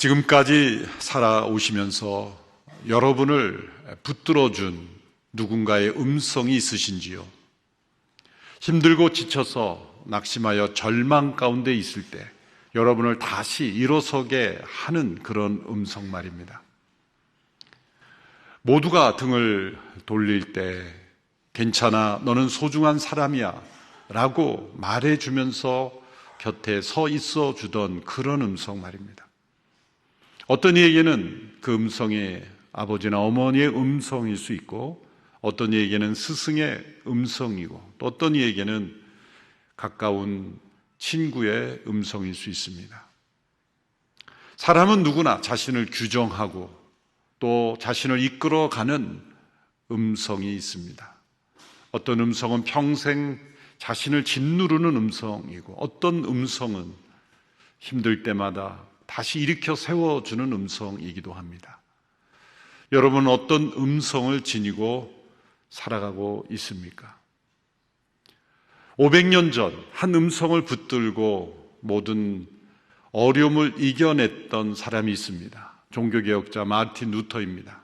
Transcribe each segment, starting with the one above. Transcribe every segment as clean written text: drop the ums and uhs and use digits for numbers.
지금까지 살아오시면서 여러분을 붙들어준 누군가의 음성이 있으신지요? 힘들고 지쳐서 낙심하여 절망 가운데 있을 때 여러분을 다시 일어서게 하는 그런 음성 말입니다. 모두가 등을 돌릴 때 괜찮아, 너는 소중한 사람이야 라고 말해주면서 곁에 서 있어 주던 그런 음성 말입니다. 어떤 이에게는 그 음성이 아버지나 어머니의 음성일 수 있고, 어떤 이에게는 스승의 음성이고, 또 어떤 이에게는 가까운 친구의 음성일 수 있습니다. 사람은 누구나 자신을 규정하고 또 자신을 이끌어가는 음성이 있습니다. 어떤 음성은 평생 자신을 짓누르는 음성이고, 어떤 음성은 힘들 때마다 다시 일으켜 세워주는 음성이기도 합니다. 여러분은 어떤 음성을 지니고 살아가고 있습니까? 500년 전 한 음성을 붙들고 모든 어려움을 이겨냈던 사람이 있습니다. 종교개혁자 마르틴 루터입니다.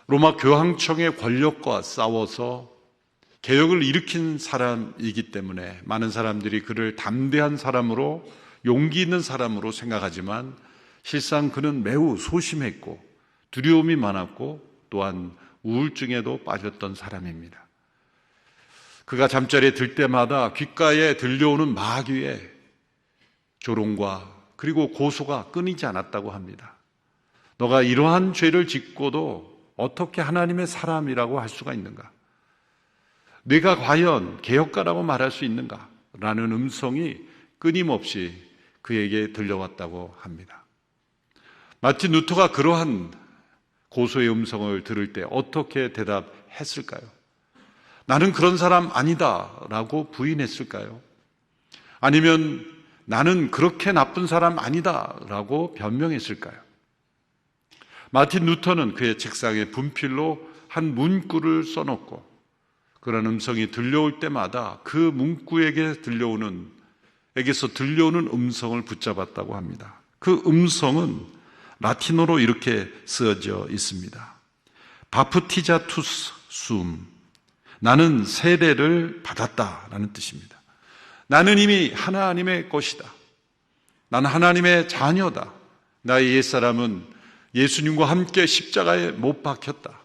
로마 교황청의 권력과 싸워서 개혁을 일으킨 사람이기 때문에 많은 사람들이 그를 담대한 사람으로, 용기 있는 사람으로 생각하지만 실상 그는 매우 소심했고 두려움이 많았고 또한 우울증에도 빠졌던 사람입니다. 그가 잠자리에 들 때마다 귓가에 들려오는 마귀의 조롱과 그리고 고소가 끊이지 않았다고 합니다. 너가 이러한 죄를 짓고도 어떻게 하나님의 사람이라고 할 수가 있는가? 네가 과연 개혁가라고 말할 수 있는가? 라는 음성이 끊임없이 그에게 들려왔다고 합니다. 마틴 루터가 그러한 고소의 음성을 들을 때 어떻게 대답했을까요? 나는 그런 사람 아니다 라고 부인했을까요? 아니면 나는 그렇게 나쁜 사람 아니다 라고 변명했을까요? 마틴 루터는 그의 책상에 분필로 한 문구를 써놓고 그런 음성이 들려올 때마다 그 문구에게서 들려오는 음성을 붙잡았다고 합니다. 그 음성은 라틴어로 이렇게 쓰여져 있습니다. 바프티자투스 숨, 나는 세례를 받았다라는 뜻입니다. 나는 이미 하나님의 것이다. 나는 하나님의 자녀다. 나의 옛사람은 예수님과 함께 십자가에 못 박혔다.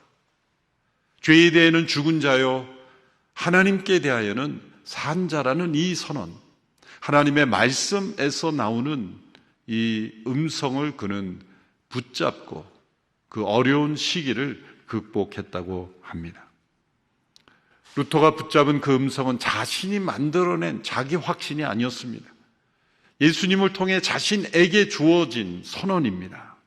죄에 대해는 죽은 자요, 하나님께 대하여는 산 자라는 이 선언, 하나님의 말씀에서 나오는 이 음성을 그는 붙잡고 그 어려운 시기를 극복했다고 합니다. 루터가 붙잡은 그 음성은 자신이 만들어낸 자기 확신이 아니었습니다. 예수님을 통해 자신에게 주어진 선언입니다.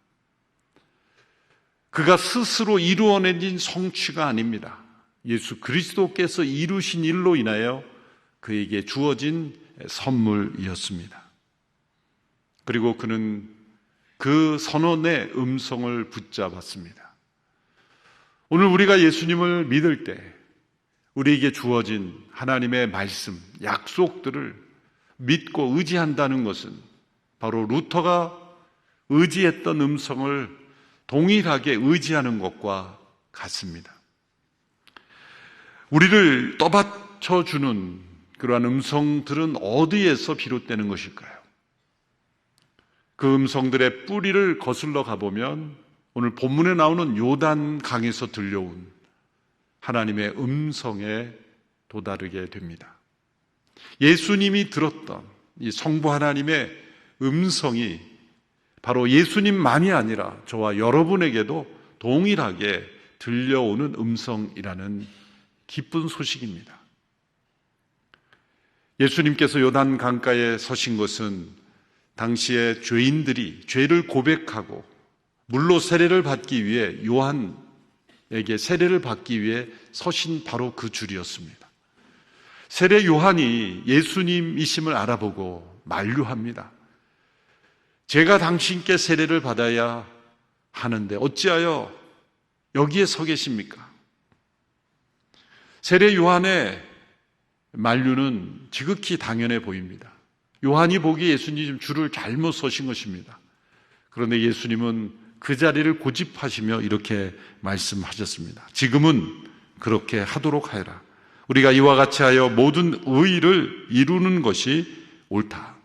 그가 스스로 이루어낸 성취가 아닙니다. 예수 그리스도께서 이루신 일로 인하여 그에게 주어진 선물이었습니다. 그리고 그는 그 선언의 음성을 붙잡았습니다. 오늘 우리가 예수님을 믿을 때 우리에게 주어진 하나님의 말씀, 약속들을 믿고 의지한다는 것은 바로 루터가 의지했던 음성을 동일하게 의지하는 것과 같습니다. 우리를 떠받쳐주는 그러한 음성들은 어디에서 비롯되는 것일까요? 그 음성들의 뿌리를 거슬러 가보면 오늘 본문에 나오는 요단 강에서 들려온 하나님의 음성에 도다르게 됩니다. 예수님이 들었던 이 성부 하나님의 음성이 바로 예수님만이 아니라 저와 여러분에게도 동일하게 들려오는 음성이라는 기쁜 소식입니다. 예수님께서 요단 강가에 서신 것은 당시에 죄인들이 죄를 고백하고 물로 세례를 받기 위해 요한에게 세례를 받기 위해 서신 바로 그 줄이었습니다. 세례 요한이 예수님이심을 알아보고 만류합니다. 제가 당신께 세례를 받아야 하는데 어찌하여 여기에 서 계십니까? 세례 요한의 만류는 지극히 당연해 보입니다. 요한이 보기에 예수님 줄을 잘못 서신 것입니다. 그런데 예수님은 그 자리를 고집하시며 이렇게 말씀하셨습니다. 지금은 그렇게 하도록 하여라. 우리가 이와 같이 하여 모든 의의를 이루는 것이 옳다.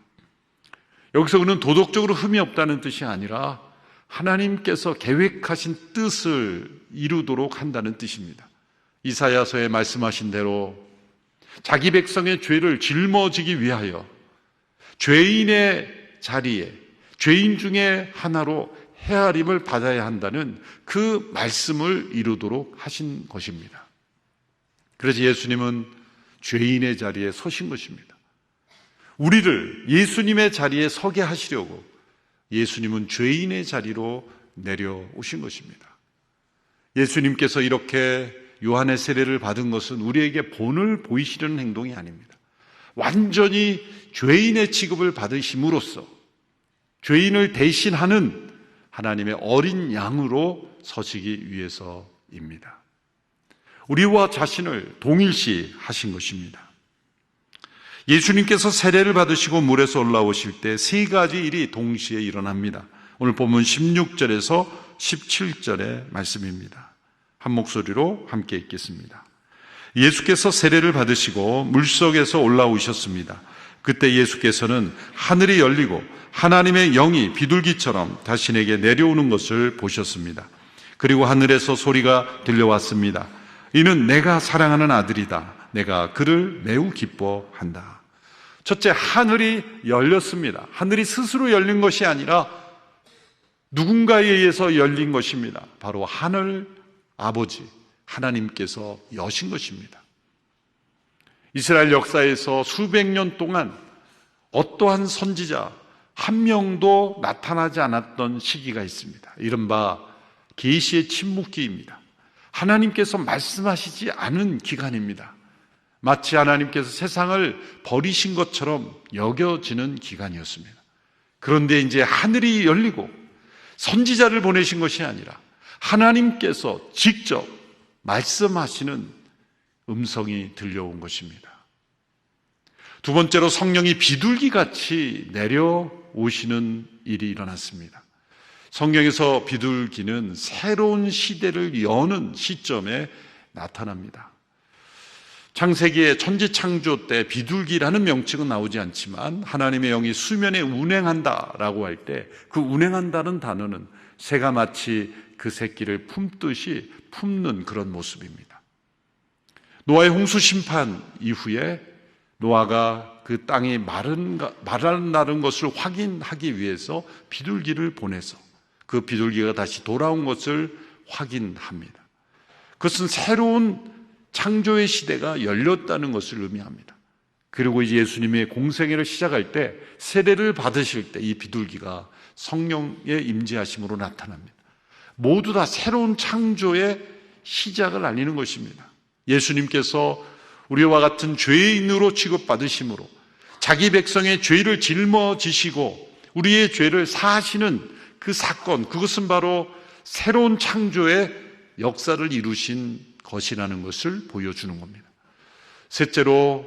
여기서 그는 도덕적으로 흠이 없다는 뜻이 아니라 하나님께서 계획하신 뜻을 이루도록 한다는 뜻입니다. 이사야서에 말씀하신 대로 자기 백성의 죄를 짊어지기 위하여 죄인의 자리에 죄인 중에 하나로 헤아림을 받아야 한다는 그 말씀을 이루도록 하신 것입니다. 그래서 예수님은 죄인의 자리에 서신 것입니다. 우리를 예수님의 자리에 서게 하시려고 예수님은 죄인의 자리로 내려오신 것입니다. 예수님께서 이렇게 요한의 세례를 받은 것은 우리에게 본을 보이시려는 행동이 아닙니다. 완전히 죄인의 취급을 받으심으로써 죄인을 대신하는 하나님의 어린 양으로 서시기 위해서입니다. 우리와 자신을 동일시 하신 것입니다. 예수님께서 세례를 받으시고 물에서 올라오실 때 세 가지 일이 동시에 일어납니다. 오늘 본문 16절에서 17절의 말씀입니다. 한 목소리로 함께 읽겠습니다. 예수께서 세례를 받으시고 물속에서 올라오셨습니다. 그때 예수께서는 하늘이 열리고 하나님의 영이 비둘기처럼 자신에게 내려오는 것을 보셨습니다. 그리고 하늘에서 소리가 들려왔습니다. 이는 내가 사랑하는 아들이다. 내가 그를 매우 기뻐한다. 첫째, 하늘이 열렸습니다. 하늘이 스스로 열린 것이 아니라 누군가에 의해서 열린 것입니다. 바로 하늘 아버지 하나님께서 여신 것입니다. 이스라엘 역사에서 수백 년 동안 어떠한 선지자 한 명도 나타나지 않았던 시기가 있습니다. 이른바 계시의 침묵기입니다. 하나님께서 말씀하시지 않은 기간입니다. 마치 하나님께서 세상을 버리신 것처럼 여겨지는 기간이었습니다. 그런데 이제 하늘이 열리고 선지자를 보내신 것이 아니라 하나님께서 직접 말씀하시는 음성이 들려온 것입니다. 두 번째로 성령이 비둘기같이 내려오시는 일이 일어났습니다. 성경에서 비둘기는 새로운 시대를 여는 시점에 나타납니다. 창세기의 천지창조 때 비둘기라는 명칭은 나오지 않지만 하나님의 영이 수면에 운행한다라고 할 때 그 운행한다는 단어는 새가 마치 그 새끼를 품듯이 품는 그런 모습입니다. 노아의 홍수 심판 이후에 노아가 그 땅이 마른다는 것을 확인하기 위해서 비둘기를 보내서 그 비둘기가 다시 돌아온 것을 확인합니다. 그것은 새로운 창조의 시대가 열렸다는 것을 의미합니다. 그리고 이제 예수님의 공생애를 시작할 때 세례를 받으실 때 이 비둘기가 성령의 임재하심으로 나타납니다. 모두 다 새로운 창조의 시작을 알리는 것입니다. 예수님께서 우리와 같은 죄인으로 취급받으심으로 자기 백성의 죄를 짊어지시고 우리의 죄를 사하시는 그 사건, 그것은 바로 새로운 창조의 역사를 이루신 것이라는 것을 보여주는 겁니다. 셋째로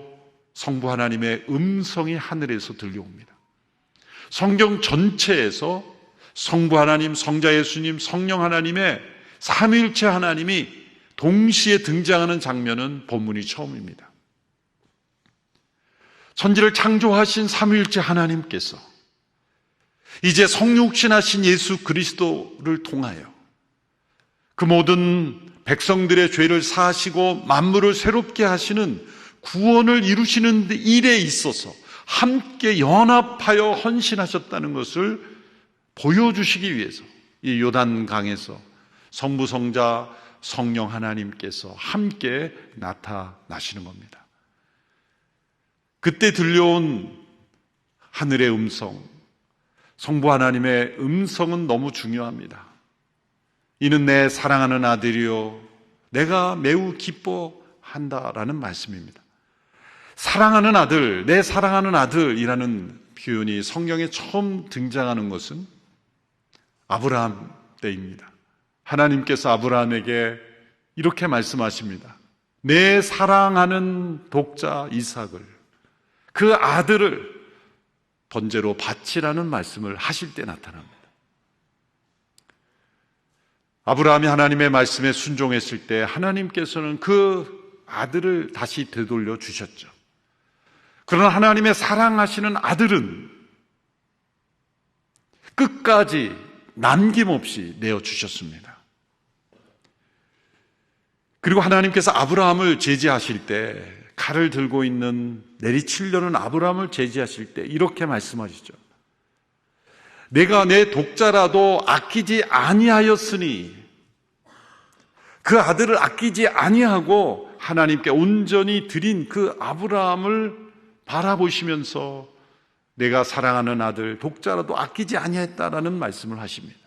성부 하나님의 음성이 하늘에서 들려옵니다. 성경 전체에서 성부 하나님, 성자 예수님, 성령 하나님의 삼위일체 하나님이 동시에 등장하는 장면은 본문이 처음입니다. 천지를 창조하신 삼위일체 하나님께서 이제 성육신하신 예수 그리스도를 통하여 그 모든 백성들의 죄를 사하시고 만물을 새롭게 하시는 구원을 이루시는 일에 있어서 함께 연합하여 헌신하셨다는 것을 보여주시기 위해서 이 요단강에서 성부, 성자, 성령 하나님께서 함께 나타나시는 겁니다. 그때 들려온 하늘의 음성, 성부 하나님의 음성은 너무 중요합니다. 이는 내 사랑하는 아들이요 내가 매우 기뻐한다라는 말씀입니다. 사랑하는 아들, 내 사랑하는 아들이라는 표현이 성경에 처음 등장하는 것은 아브라함 때입니다. 하나님께서 아브라함에게 이렇게 말씀하십니다. 내 사랑하는 독자 이삭을, 그 아들을 번제로 바치라는 말씀을 하실 때 나타납니다. 아브라함이 하나님의 말씀에 순종했을 때 하나님께서는 그 아들을 다시 되돌려 주셨죠. 그러나 하나님의 사랑하시는 아들은 끝까지 남김없이 내어주셨습니다. 그리고 하나님께서 아브라함을 제지하실 때, 칼을 들고 있는 내리치려는 아브라함을 제지하실 때 이렇게 말씀하시죠. 내가 내 독자라도 아끼지 아니하였으니, 그 아들을 아끼지 아니하고 하나님께 온전히 드린 그 아브라함을 바라보시면서 내가 사랑하는 아들 독자라도 아끼지 아니했다라는 말씀을 하십니다.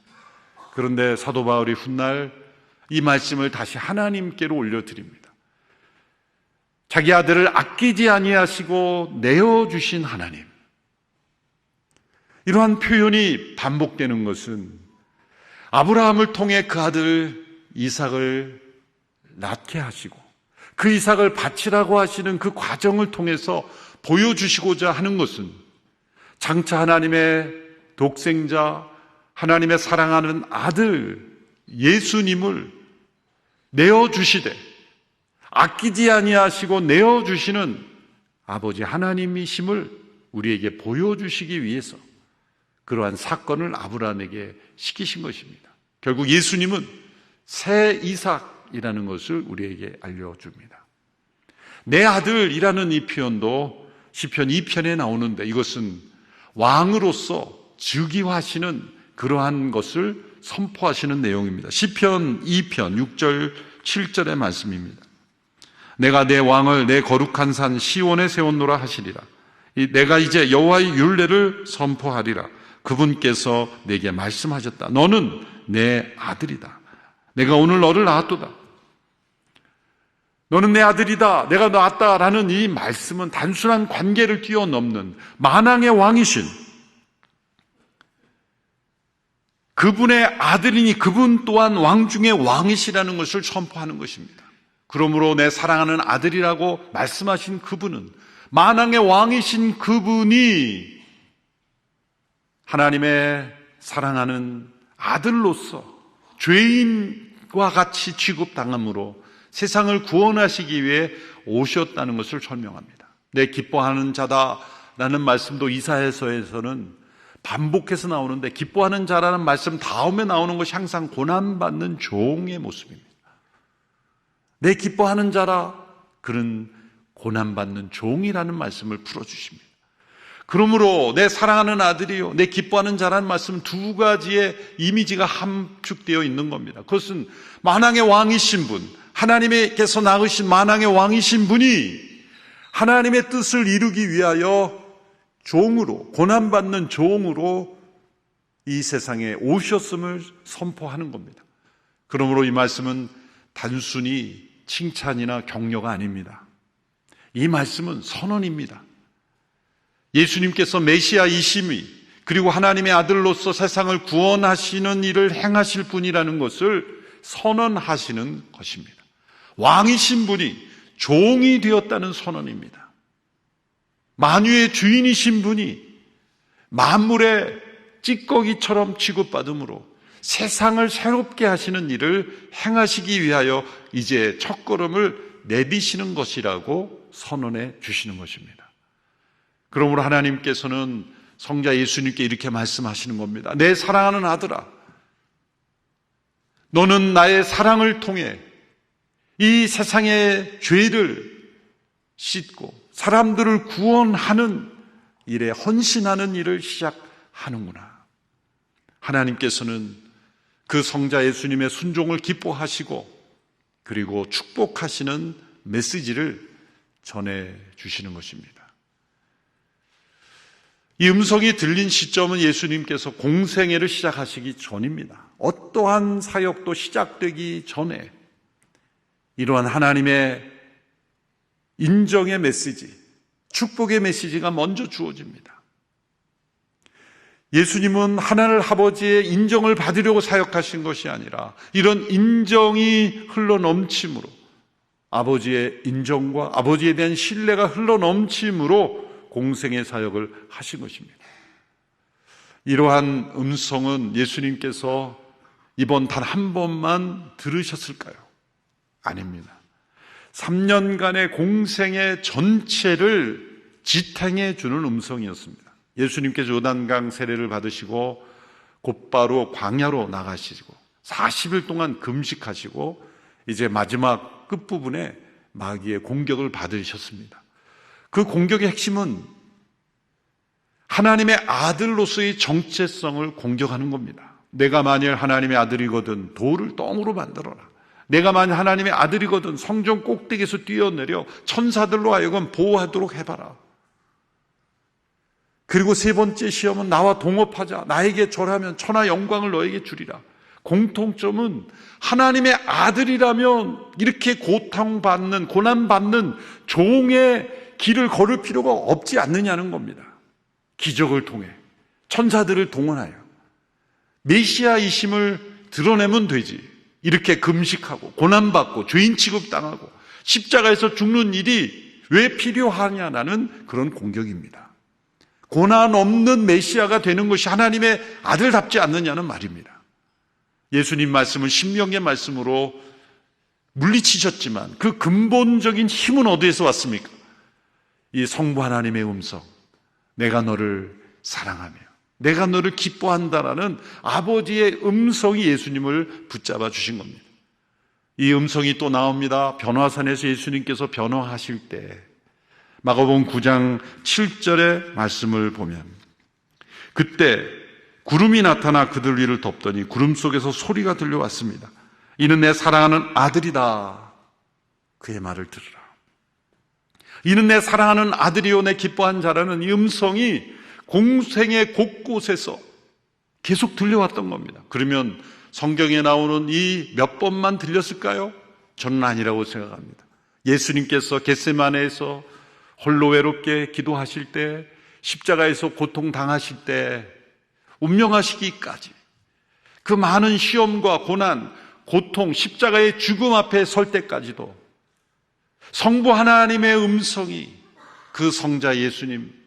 그런데 사도 바울이 훗날 이 말씀을 다시 하나님께로 올려드립니다. 자기 아들을 아끼지 아니하시고 내어주신 하나님. 이러한 표현이 반복되는 것은 아브라함을 통해 그 아들 이삭을 낳게 하시고 그 이삭을 바치라고 하시는 그 과정을 통해서 보여주시고자 하는 것은 장차 하나님의 독생자, 하나님의 사랑하는 아들 예수님을 내어주시되 아끼지 아니하시고 내어주시는 아버지 하나님이심을 우리에게 보여주시기 위해서 그러한 사건을 아브라함에게 시키신 것입니다. 결국 예수님은 새 이삭이라는 것을 우리에게 알려줍니다. 내 아들이라는 이 표현도 시편 2편에 나오는데 이것은 왕으로서 즉위하시는 그러한 것을 선포하시는 내용입니다. 시편 2편 6절 7절의 말씀입니다. 내가 내 왕을 내 거룩한 산 시온에 세웠노라 하시리라. 내가 이제 여호와의 율례를 선포하리라. 그분께서 내게 말씀하셨다. 너는 내 아들이다. 내가 오늘 너를 낳았도다. 너는 내 아들이다. 내가 낳았다라는 이 말씀은 단순한 관계를 뛰어넘는 만왕의 왕이신 그분의 아들이니 그분 또한 왕 중의 왕이시라는 것을 선포하는 것입니다. 그러므로 내 사랑하는 아들이라고 말씀하신 그분은 만왕의 왕이신 그분이 하나님의 사랑하는 아들로서 죄인과 같이 취급당함으로 세상을 구원하시기 위해 오셨다는 것을 설명합니다. 내 기뻐하는 자다라는 말씀도 이사야서에서는 반복해서 나오는데 기뻐하는 자라는 말씀 다음에 나오는 것이 항상 고난받는 종의 모습입니다. 내 기뻐하는 자라, 그는 고난받는 종이라는 말씀을 풀어주십니다. 그러므로 내 사랑하는 아들이요, 내 기뻐하는 자라는 말씀은 두 가지의 이미지가 함축되어 있는 겁니다. 그것은 만왕의 왕이신 분, 하나님께서 낳으신 만왕의 왕이신 분이 하나님의 뜻을 이루기 위하여 종으로, 고난받는 종으로 이 세상에 오셨음을 선포하는 겁니다. 그러므로 이 말씀은 단순히 칭찬이나 격려가 아닙니다. 이 말씀은 선언입니다. 예수님께서 메시아이심이 그리고 하나님의 아들로서 세상을 구원하시는 일을 행하실 분이라는 것을 선언하시는 것입니다. 왕이신 분이 종이 되었다는 선언입니다. 만유의 주인이신 분이 만물의 찌꺼기처럼 취급받음으로 세상을 새롭게 하시는 일을 행하시기 위하여 이제 첫걸음을 내디시는 것이라고 선언해 주시는 것입니다. 그러므로 하나님께서는 성자 예수님께 이렇게 말씀하시는 겁니다. 내 사랑하는 아들아, 너는 나의 사랑을 통해 이 세상의 죄를 씻고 사람들을 구원하는 일에 헌신하는 일을 시작하는구나. 하나님께서는 그 성자 예수님의 순종을 기뻐하시고 그리고 축복하시는 메시지를 전해주시는 것입니다. 이 음성이 들린 시점은 예수님께서 공생애를 시작하시기 전입니다. 어떠한 사역도 시작되기 전에 이러한 하나님의 인정의 메시지, 축복의 메시지가 먼저 주어집니다. 예수님은 하나님 아버지의 인정을 받으려고 사역하신 것이 아니라 이런 인정이 흘러넘침으로 아버지의 인정과 아버지에 대한 신뢰가 흘러넘침으로 공생의 사역을 하신 것입니다. 이러한 음성은 예수님께서 이번 단 한 번만 들으셨을까요? 아닙니다. 3년간의 공생의 전체를 지탱해 주는 음성이었습니다. 예수님께서 요단강 세례를 받으시고 곧바로 광야로 나가시고 40일 동안 금식하시고 이제 마지막 끝부분에 마귀의 공격을 받으셨습니다. 그 공격의 핵심은 하나님의 아들로서의 정체성을 공격하는 겁니다. 내가 만일 하나님의 아들이거든 돌을 똥으로 만들어라. 내가 만일 하나님의 아들이거든 성전 꼭대기에서 뛰어내려 천사들로 하여금 보호하도록 해봐라. 그리고 세 번째 시험은 나와 동업하자. 나에게 절하면 천하 영광을 너에게 주리라. 공통점은 하나님의 아들이라면 이렇게 고통받는, 고난받는 종의 길을 걸을 필요가 없지 않느냐는 겁니다. 기적을 통해 천사들을 동원하여 메시아이심을 드러내면 되지. 이렇게 금식하고 고난받고 죄인 취급당하고 십자가에서 죽는 일이 왜 필요하냐는 그런 공격입니다. 고난 없는 메시아가 되는 것이 하나님의 아들답지 않느냐는 말입니다. 예수님 말씀은 신명의 말씀으로 물리치셨지만 그 근본적인 힘은 어디에서 왔습니까? 이 성부 하나님의 음성, 내가 너를 사랑하며 내가 너를 기뻐한다라는 아버지의 음성이 예수님을 붙잡아 주신 겁니다. 이 음성이 또 나옵니다. 변화산에서 예수님께서 변화하실 때 마가복음 9장 7절의 말씀을 보면 그때 구름이 나타나 그들 위를 덮더니 구름 속에서 소리가 들려왔습니다. 이는 내 사랑하는 아들이다. 그의 말을 들으라. 이는 내 사랑하는 아들이요 내 기뻐한 자라는 이 음성이 공생의 곳곳에서 계속 들려왔던 겁니다. 그러면 성경에 나오는 이 몇 번만 들렸을까요? 저는 아니라고 생각합니다. 예수님께서 겟세마네에서 홀로 외롭게 기도하실 때, 십자가에서 고통당하실 때, 운명하시기까지 그 많은 시험과 고난, 고통, 십자가의 죽음 앞에 설 때까지도 성부 하나님의 음성이 그 성자 예수님,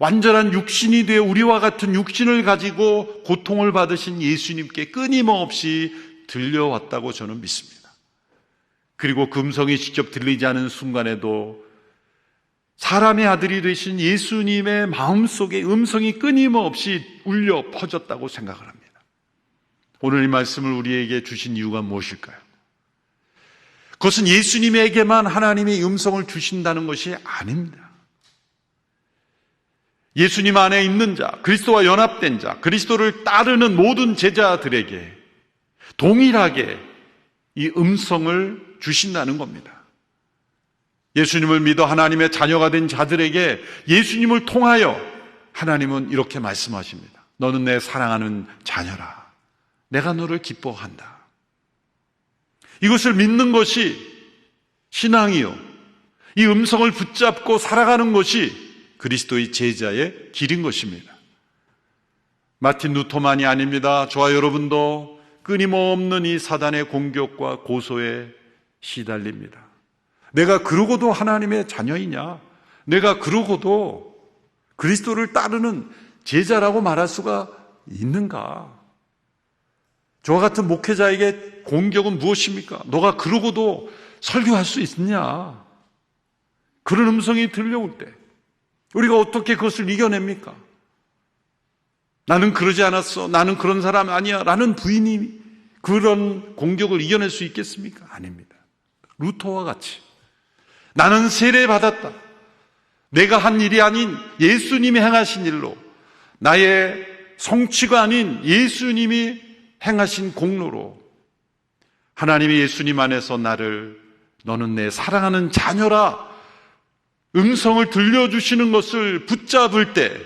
완전한 육신이 되어 우리와 같은 육신을 가지고 고통을 받으신 예수님께 끊임없이 들려왔다고 저는 믿습니다. 그리고 그 음성이 직접 들리지 않은 순간에도 사람의 아들이 되신 예수님의 마음속에 음성이 끊임없이 울려 퍼졌다고 생각을 합니다. 오늘 이 말씀을 우리에게 주신 이유가 무엇일까요? 그것은 예수님에게만 하나님의 음성을 주신다는 것이 아닙니다. 예수님 안에 있는 자, 그리스도와 연합된 자, 그리스도를 따르는 모든 제자들에게 동일하게 이 음성을 주신다는 겁니다. 예수님을 믿어 하나님의 자녀가 된 자들에게 예수님을 통하여 하나님은 이렇게 말씀하십니다. 너는 내 사랑하는 자녀라. 내가 너를 기뻐한다. 이것을 믿는 것이 신앙이요, 이 음성을 붙잡고 살아가는 것이 그리스도의 제자의 길인 것입니다. 마틴 루터만이 아닙니다. 저와 여러분도 끊임없는 이 사단의 공격과 고소에 시달립니다. 내가 그러고도 하나님의 자녀이냐? 내가 그러고도 그리스도를 따르는 제자라고 말할 수가 있는가? 저와 같은 목회자에게 공격은 무엇입니까? 너가 그러고도 설교할 수 있느냐? 그런 음성이 들려올 때 우리가 어떻게 그것을 이겨냅니까? 나는 그러지 않았어. 나는 그런 사람 아니야. 라는 부인이 그런 공격을 이겨낼 수 있겠습니까? 아닙니다. 루터와 같이 나는 세례받았다. 내가 한 일이 아닌 예수님이 행하신 일로, 나의 성취가 아닌 예수님이 행하신 공로로 하나님이 예수님 안에서 나를 너는 내 사랑하는 자녀라 음성을 들려주시는 것을 붙잡을 때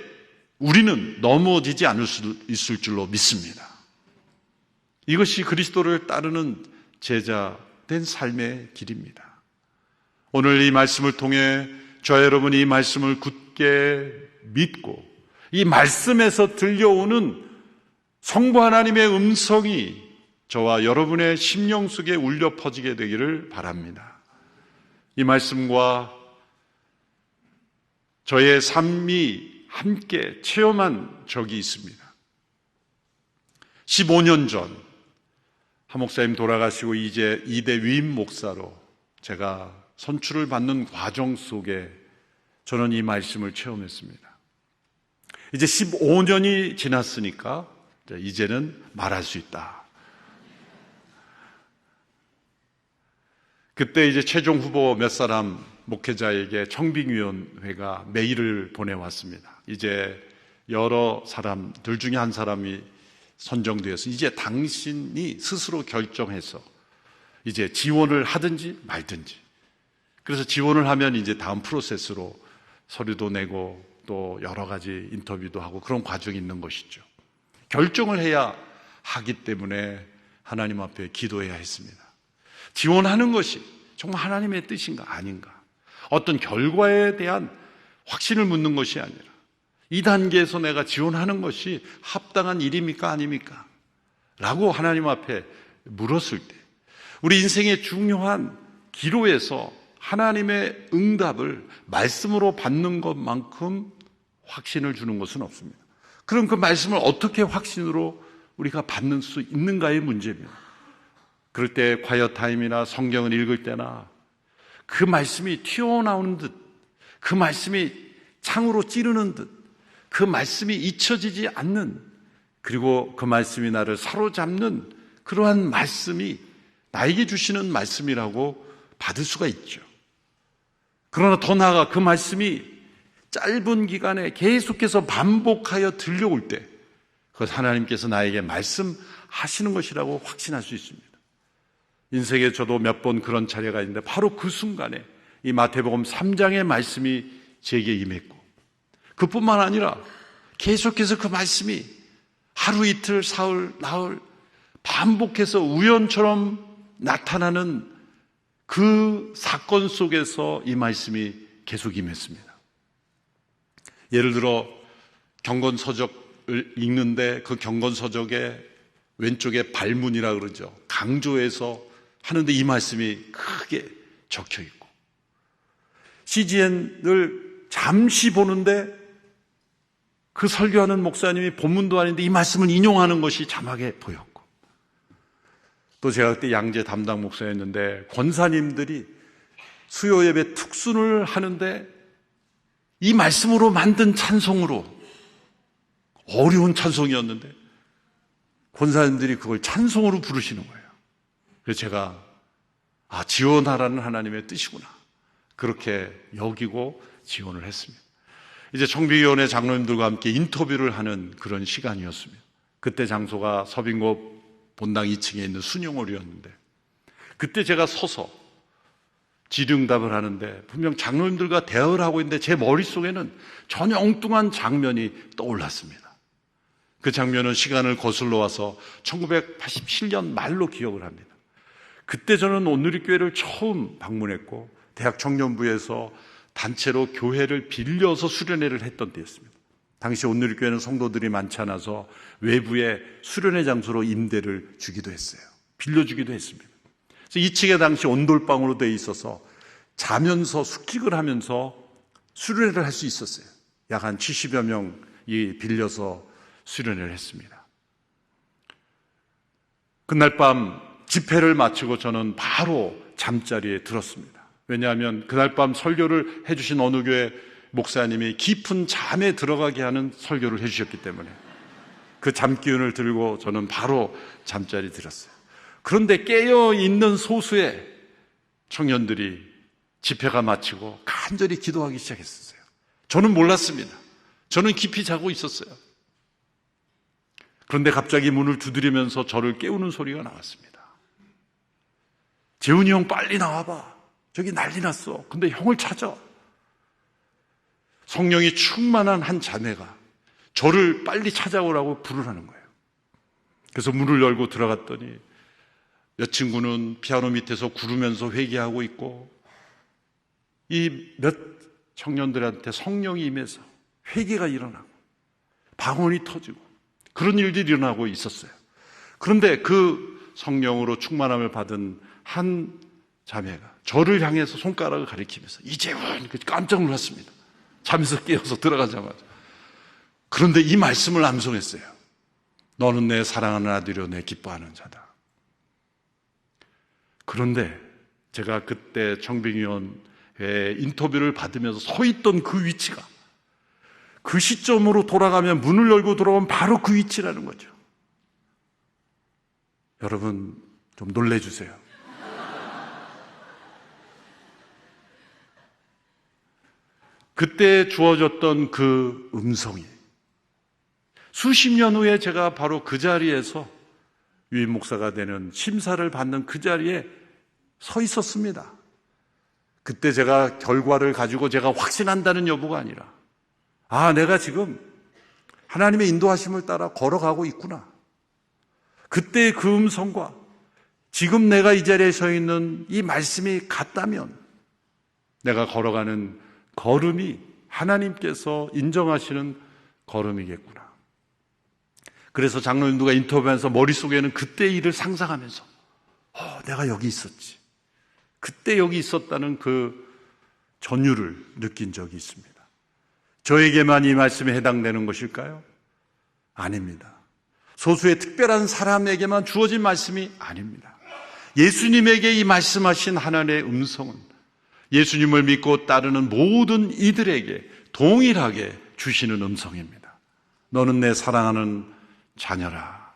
우리는 넘어지지 않을 수 있을 줄로 믿습니다. 이것이 그리스도를 따르는 제자된 삶의 길입니다. 오늘 이 말씀을 통해 저와 여러분이 이 말씀을 굳게 믿고 이 말씀에서 들려오는 성부 하나님의 음성이 저와 여러분의 심령 속에 울려 퍼지게 되기를 바랍니다. 이 말씀과 저의 삶이 함께 체험한 적이 있습니다. 15년 전 한 목사님 돌아가시고 이제 2대 위임 목사로 제가 선출을 받는 과정 속에 저는 이 말씀을 체험했습니다. 이제 15년이 지났으니까 이제는 말할 수 있다. 그때 이제 최종 후보 몇 사람 목회자에게 청빙위원회가 메일을 보내왔습니다. 이제 여러 사람들 중에 한 사람이 선정되어서 이제 당신이 스스로 결정해서 이제 지원을 하든지 말든지. 그래서 지원을 하면 이제 다음 프로세스로 서류도 내고 또 여러 가지 인터뷰도 하고 그런 과정이 있는 것이죠. 결정을 해야 하기 때문에 하나님 앞에 기도해야 했습니다. 지원하는 것이 정말 하나님의 뜻인가 아닌가, 어떤 결과에 대한 확신을 묻는 것이 아니라 이 단계에서 내가 지원하는 것이 합당한 일입니까 아닙니까? 라고 하나님 앞에 물었을 때 우리 인생의 중요한 기로에서 하나님의 응답을 말씀으로 받는 것만큼 확신을 주는 것은 없습니다. 그럼 그 말씀을 어떻게 확신으로 우리가 받는 수 있는가의 문제입니다. 그럴 때 콰이어 타임이나 성경을 읽을 때나 그 말씀이 튀어나오는 듯, 그 말씀이 창으로 찌르는 듯, 그 말씀이 잊혀지지 않는, 그리고 그 말씀이 나를 사로잡는 그러한 말씀이 나에게 주시는 말씀이라고 받을 수가 있죠. 그러나 더 나아가 그 말씀이 짧은 기간에 계속해서 반복하여 들려올 때 그것 하나님께서 나에게 말씀하시는 것이라고 확신할 수 있습니다. 인생에 저도 몇 번 그런 차례가 있는데 바로 그 순간에 이 마태복음 3장의 말씀이 제게 임했고, 그뿐만 아니라 계속해서 그 말씀이 하루 이틀 사흘 나흘 반복해서 우연처럼 나타나는 그 사건 속에서 이 말씀이 계속 임했습니다. 예를 들어 경건서적을 읽는데 그 경건서적의 왼쪽에 발문이라 그러죠. 강조해서 하는데 이 말씀이 크게 적혀 있고, CGN을 잠시 보는데 그 설교하는 목사님이 본문도 아닌데 이 말씀을 인용하는 것이 자막에 보였고, 또 제가 그때 양재 담당 목사였는데 권사님들이 수요 예배 특순을 하는데 이 말씀으로 만든 찬송으로, 어려운 찬송이었는데 권사님들이 그걸 찬송으로 부르시는 거예요. 그래서 제가 지원하라는 하나님의 뜻이구나, 그렇게 여기고 지원을 했습니다. 이제 청빙위원회 장로님들과 함께 인터뷰를 하는 그런 시간이었습니다. 그때 장소가 서빙고 본당 2층에 있는 순영홀이었는데, 그때 제가 서서 질의응답을 하는데 분명 장로님들과 대화를 하고 있는데 제 머릿속에는 전혀 엉뚱한 장면이 떠올랐습니다. 그 장면은 시간을 거슬러 와서 1987년 말로 기억을 합니다. 그때 저는 온누리교회를 처음 방문했고 대학 청년부에서 단체로 교회를 빌려서 수련회를 했던 때였습니다. 당시 온누리교회는 성도들이 많지 않아서 외부에 수련회 장소로 임대를 주기도 했어요. 빌려주기도 했습니다. 그래서 2층에 당시 온돌방으로 되어 있어서 자면서 숙직을 하면서 수련회를 할 수 있었어요. 약 한 70여 명이 빌려서 수련회를 했습니다. 그날 밤 집회를 마치고 저는 바로 잠자리에 들었습니다. 왜냐하면 그날 밤 설교를 해주신 어느 교회 목사님이 깊은 잠에 들어가게 하는 설교를 해주셨기 때문에 그 잠기운을 들고 저는 바로 잠자리에 들었어요. 그런데 깨어있는 소수의 청년들이 집회가 마치고 간절히 기도하기 시작했었어요. 저는 몰랐습니다. 저는 깊이 자고 있었어요. 그런데 갑자기 문을 두드리면서 저를 깨우는 소리가 나왔습니다. 재훈이 형 빨리 나와봐. 저기 난리 났어. 근데 형을 찾아. 성령이 충만한 한 자매가 저를 빨리 찾아오라고 부르라는 거예요. 그래서 문을 열고 들어갔더니 몇 친구는 피아노 밑에서 구르면서 회개하고 있고, 이 몇 청년들한테 성령이 임해서 회개가 일어나고 방언이 터지고 그런 일들이 일어나고 있었어요. 그런데 그 성령으로 충만함을 받은 한 자매가 저를 향해서 손가락을 가리키면서 이재훈, 깜짝 놀랐습니다. 잠에서 깨어서 들어가자마자. 그런데 이 말씀을 암송했어요. 너는 내 사랑하는 아들이요 내 기뻐하는 자다. 그런데 제가 그때 청빙위원회 인터뷰를 받으면서 서 있던 그 위치가 그 시점으로 돌아가면 문을 열고 들어오면 바로 그 위치라는 거죠. 여러분 좀 놀래주세요. 그때 주어졌던 그 음성이 수십 년 후에 제가 바로 그 자리에서 유임 목사가 되는 심사를 받는 그 자리에 서 있었습니다. 그때 제가 결과를 가지고 제가 확신한다는 여부가 아니라 내가 지금 하나님의 인도하심을 따라 걸어가고 있구나. 그때 그 음성과 지금 내가 이 자리에 서 있는 이 말씀이 같다면 내가 걸어가는 걸음이 하나님께서 인정하시는 걸음이겠구나. 그래서 장로님 누가 인터뷰하면서 머릿속에는 그때 일을 상상하면서 내가 여기 있었지. 그때 여기 있었다는 그 전율을 느낀 적이 있습니다. 저에게만 이 말씀에 해당되는 것일까요? 아닙니다. 소수의 특별한 사람에게만 주어진 말씀이 아닙니다. 예수님에게 이 말씀하신 하나님의 음성은 예수님을 믿고 따르는 모든 이들에게 동일하게 주시는 음성입니다. 너는 내 사랑하는 자녀라.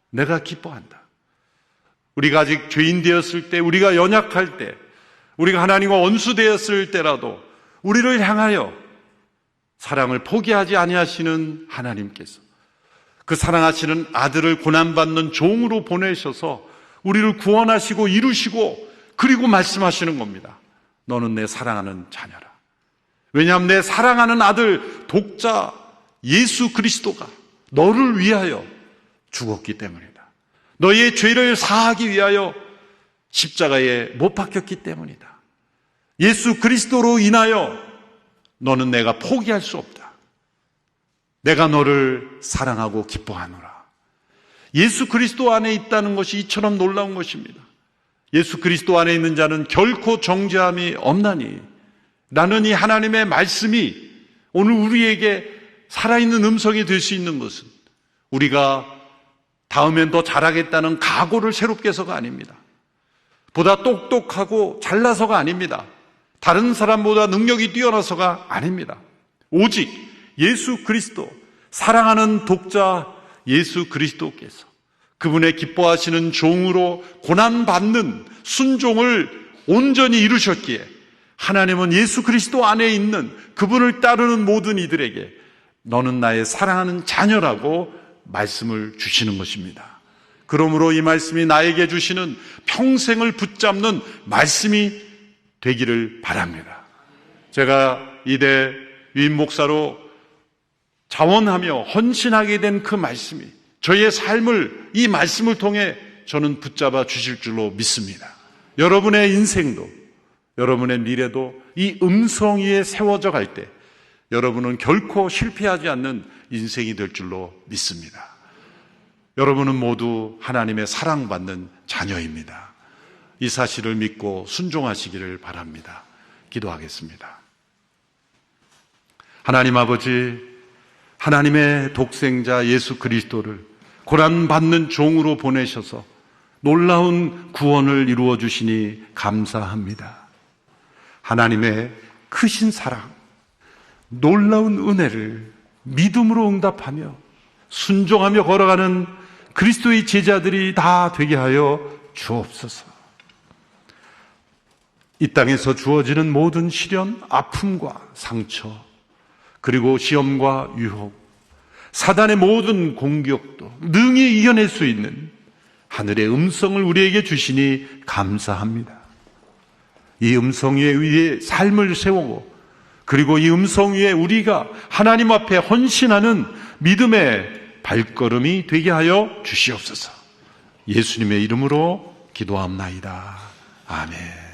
내가 기뻐한다. 우리가 아직 죄인 되었을 때, 우리가 연약할 때, 우리가 하나님과 원수되었을 때라도 우리를 향하여 사랑을 포기하지 아니하시는 하나님께서 그 사랑하시는 아들을 고난받는 종으로 보내셔서 우리를 구원하시고 이루시고 그리고 말씀하시는 겁니다. 너는 내 사랑하는 자녀라. 왜냐하면 내 사랑하는 아들 독자 예수 그리스도가 너를 위하여 죽었기 때문이다. 너의 죄를 사하기 위하여 십자가에 못 박혔기 때문이다. 예수 그리스도로 인하여 너는 내가 포기할 수 없다. 내가 너를 사랑하고 기뻐하노라. 예수 그리스도 안에 있다는 것이 이처럼 놀라운 것입니다. 예수 그리스도 안에 있는 자는 결코 정죄함이 없나니 라는 이 하나님의 말씀이 오늘 우리에게 살아있는 음성이 될 수 있는 것은 우리가 다음엔 더 잘하겠다는 각오를 새롭게 해서가 아닙니다. 보다 똑똑하고 잘나서가 아닙니다. 다른 사람보다 능력이 뛰어나서가 아닙니다. 오직 예수 그리스도, 사랑하는 독자 예수 그리스도께서 그분의 기뻐하시는 종으로 고난받는 순종을 온전히 이루셨기에 하나님은 예수 그리스도 안에 있는 그분을 따르는 모든 이들에게 너는 나의 사랑하는 자녀라고 말씀을 주시는 것입니다. 그러므로 이 말씀이 나에게 주시는 평생을 붙잡는 말씀이 되기를 바랍니다. 제가 이대 유임 목사로 자원하며 헌신하게 된 그 말씀이 저의 삶을 이 말씀을 통해 저는 붙잡아 주실 줄로 믿습니다. 여러분의 인생도 여러분의 미래도 이 음성 위에 세워져 갈 때 여러분은 결코 실패하지 않는 인생이 될 줄로 믿습니다. 여러분은 모두 하나님의 사랑받는 자녀입니다. 이 사실을 믿고 순종하시기를 바랍니다. 기도하겠습니다. 하나님 아버지, 하나님의 독생자 예수 그리스도를 고난받는 종으로 보내셔서 놀라운 구원을 이루어 주시니 감사합니다. 하나님의 크신 사랑, 놀라운 은혜를 믿음으로 응답하며 순종하며 걸어가는 그리스도의 제자들이 다 되게 하여 주옵소서. 이 땅에서 주어지는 모든 시련, 아픔과 상처, 그리고 시험과 유혹, 사단의 모든 공격도 능히 이겨낼 수 있는 하늘의 음성을 우리에게 주시니 감사합니다. 이 음성 위에 우리의 삶을 세우고 그리고 이 음성 위에 우리가 하나님 앞에 헌신하는 믿음의 발걸음이 되게 하여 주시옵소서. 예수님의 이름으로 기도합나이다. 아멘.